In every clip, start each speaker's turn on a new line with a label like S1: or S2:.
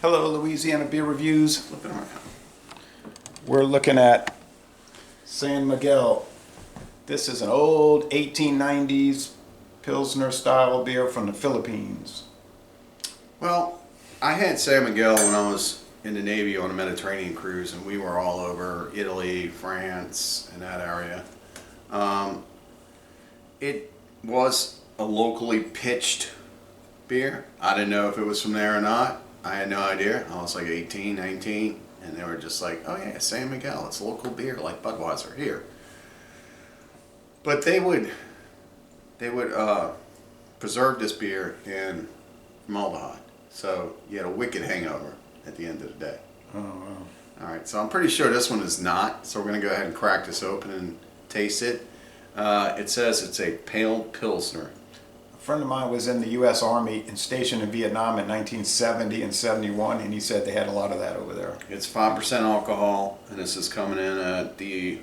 S1: Hello, Louisiana Beer Reviews. We're looking at San Miguel. This is an old 1890s Pilsner style beer from the Philippines.
S2: Well, I had San Miguel when I was in the Navy on a Mediterranean cruise, and we were all over Italy, France, and that area. It was a locally pitched beer. I didn't know if it was from there or not. I had no idea. I was like 18, 19, and they were just like, oh yeah, San Miguel, it's a local beer like Budweiser here. But they would preserve this beer in formaldehyde. So you had a wicked hangover at the end of the day.
S1: Oh, wow.
S2: Alright, so I'm pretty sure this one is not. So we're going to go ahead and crack this open and taste it. It says it's a pale Pilsner.
S1: A friend of mine was in the U.S. Army and stationed in Vietnam in 1970 and 71, and he said they had a lot of that over there.
S2: It's 5% alcohol, and this is coming in at the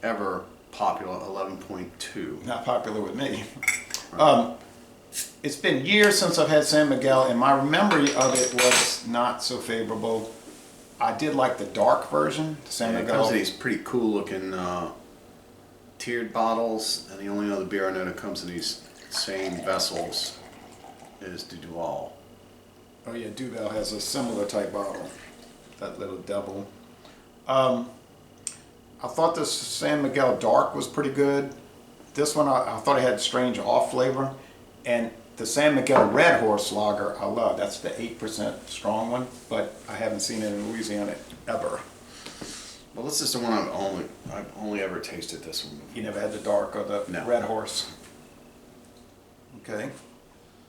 S2: ever popular 11.2.
S1: Not popular with me. It's been years since I've had San Miguel, and my memory of it was not so favorable. I did like the dark version, San
S2: It
S1: Miguel.
S2: comes in these pretty cool looking tiered bottles, and the only other beer I know that comes in these same vessels is the Duval.
S1: Oh yeah, Duvel has a similar type bottle. That little devil. I thought this San Miguel Dark was pretty good. This one I thought it had strange off flavor. And the San Miguel Red Horse Lager I love. That's the 8% strong one, but I haven't seen it in Louisiana ever.
S2: Well, this is the one I've only ever tasted this one before.
S1: You never had the dark or the
S2: No.
S1: Red Horse. Okay.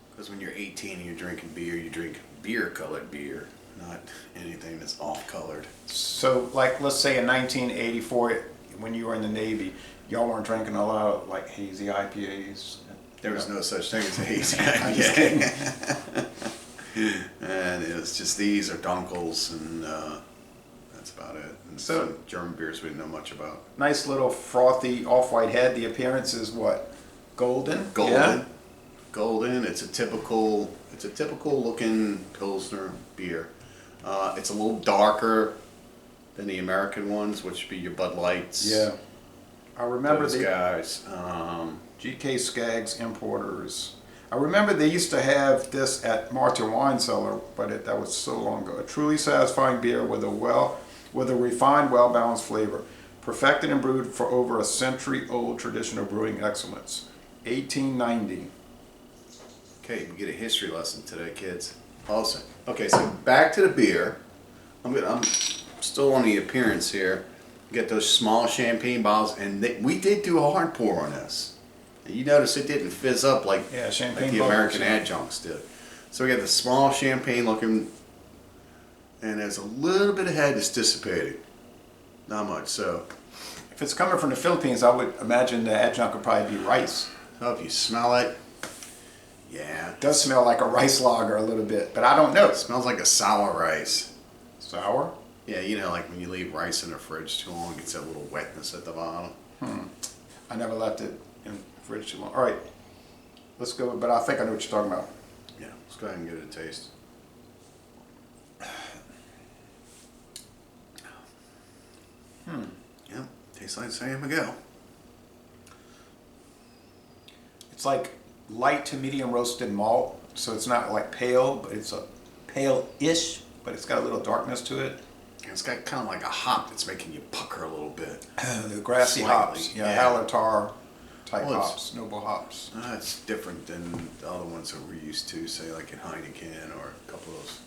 S2: Because when you're 18 and you're drinking beer, you drink beer-colored beer, not anything that's off-colored.
S1: So, like, let's say in 1984, when you were in the Navy, y'all weren't drinking a lot of, like, hazy IPAs.
S2: There was no such thing as a hazy
S1: I'm just kidding.
S2: IPA. And it was just these or Dunkels, and that's about it. And
S1: So-
S2: some German beers we didn't know much about.
S1: Nice little frothy off-white head. The appearance is what? Golden?
S2: Golden.
S1: Yeah.
S2: Golden. It's a typical looking Pilsner beer. It's a little darker than the American ones, which would be your Bud Lights.
S1: Yeah. I remember
S2: Those
S1: the
S2: guys.
S1: GK Skaggs importers. I remember they used to have this at Martin Wine Cellar, but that was so long ago. A truly satisfying beer with a refined, well-balanced flavor, perfected and brewed for over a century-old tradition of brewing excellence. 1890.
S2: Okay, we get a history lesson today, kids. Awesome. Okay, so back to the beer. I'm still on the appearance here. Get those small champagne bottles, and we did do a hard pour on this. And you notice it didn't fizz up like
S1: Champagne
S2: the
S1: bubbles,
S2: American
S1: yeah.
S2: adjuncts did. So we got the small champagne looking, and there's a little bit of head that's dissipating. Not much. So
S1: If it's coming from the Philippines, I would imagine the adjunct would probably be rice.
S2: if you smell it, yeah,
S1: It does smell like a rice lager a little bit, but I don't know.
S2: it smells like a sour rice.
S1: Sour?
S2: Yeah, you know, like when you leave rice in the fridge too long, it gets that little wetness at the bottom.
S1: I never left it in the fridge too long. All right, let's go, but I think I know what you're talking about.
S2: Yeah, let's go ahead and give it a taste. Yep, tastes like San Miguel.
S1: It's like light to medium roasted malt, so it's not like pale, but it's a pale-ish, but it's got a little darkness to it.
S2: And it's got kind of like a hop that's making you pucker a little bit.
S1: The grassy
S2: Slightly,
S1: hops,
S2: yeah.
S1: Hallertar type
S2: Well, it's-
S1: hops, noble hops.
S2: It's different than the other ones that we're used to, say like in Heineken or a couple of those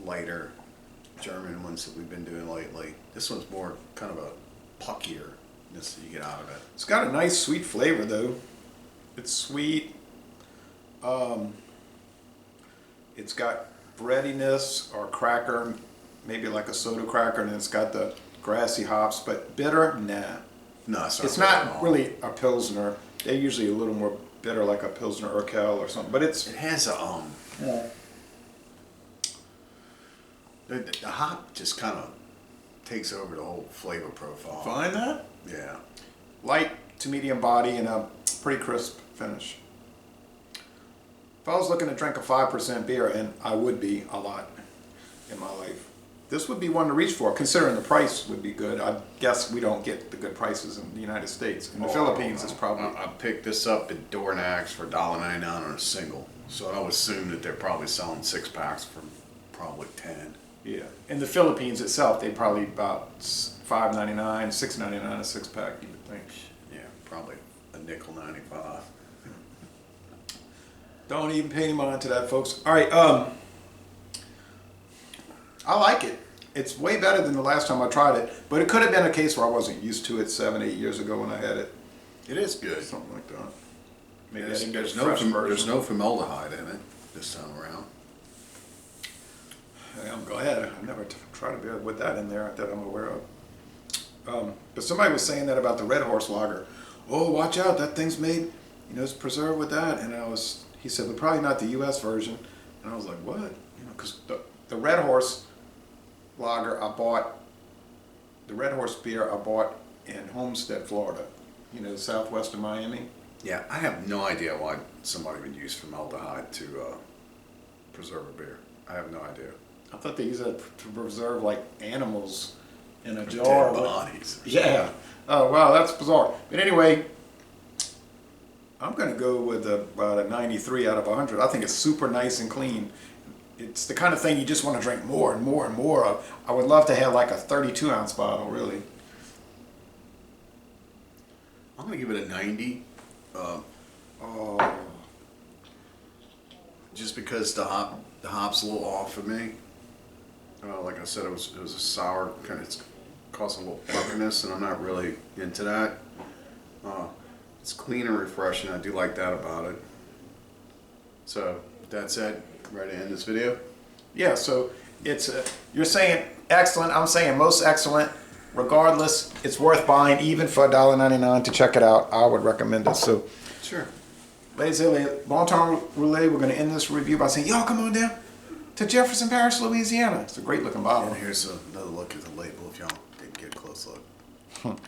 S2: lighter German ones that we've been doing lately. This one's more kind of a puckierness that you get out of it.
S1: It's got a nice sweet flavor though. It's sweet. It's got breadiness or cracker, maybe like a soda cracker, and it's got the grassy hops, but bitter, nah.
S2: No,
S1: It's not really a Pilsner. They're usually a little more bitter, like a Pilsner Urquell or something, but it's...
S2: It has a the hop just kind of takes over the whole flavor profile.
S1: Find that?
S2: Yeah.
S1: Light to medium body and a pretty crisp finish. If I was looking to drink a 5% beer, and I would be a lot, in my life. This would be one to reach for, considering the price would be good. I guess we don't get the good prices in the United States. In the Philippines, it's probably...
S2: I picked this up at Dornax for $1.99 on a single. So I would assume that they're probably selling 6-packs for probably 10.
S1: Yeah. In the Philippines itself, they probably about $5.99, $6.99 a 6-pack, you would think.
S2: Yeah, probably a nickel 95.
S1: Don't even pay any mind to that, folks. All right, I like it. It's way better than the last time I tried it, but it could have been a case where I wasn't used to it 7, 8 years ago when I had it.
S2: It is good.
S1: Something like that. Maybe
S2: There's,
S1: I didn't get
S2: there's
S1: a
S2: no
S1: fresh version.
S2: there's no formaldehyde in it this time around.
S1: Hey, I'm glad. I've never tried a beer with that in there that I'm aware of. But somebody was saying that about the Red Horse Lager. Oh, watch out! That thing's made, it's preserved with that. And he said, but probably not the U.S. version. And I was like, what? Because the Red Horse Lager the Red Horse beer I bought in Homestead, Florida. Southwest of Miami.
S2: Yeah, I have no idea why somebody would use formaldehyde to preserve a beer. I have no idea.
S1: I thought they use it to preserve like animals in a
S2: Dead
S1: jar.
S2: bodies.
S1: Yeah. Oh wow, that's bizarre. But anyway, I'm gonna go with about a 93 out of 100. I think it's super nice and clean. It's the kind of thing you just want to drink more and more and more of. I would love to have like a 32-ounce bottle, really.
S2: I'm gonna give it a 90. Just because the hop's a little off for me. Like I said, it was a sour kind of. It's causing a little puffiness, and I'm not really into that. It's clean and refreshing. I do like that about it. So that said, ready to end this video?
S1: Yeah. So you're saying excellent. I'm saying most excellent. Regardless, it's worth buying even for $1.99 to check it out. I would recommend it. So.
S2: Sure.
S1: Ladies and gentlemen, Bon Temps Roulette, we're going to end this review by saying, y'all come on down to Jefferson Parish, Louisiana. It's a great looking bottle.
S2: And here's another look at the label if y'all didn't get a close look.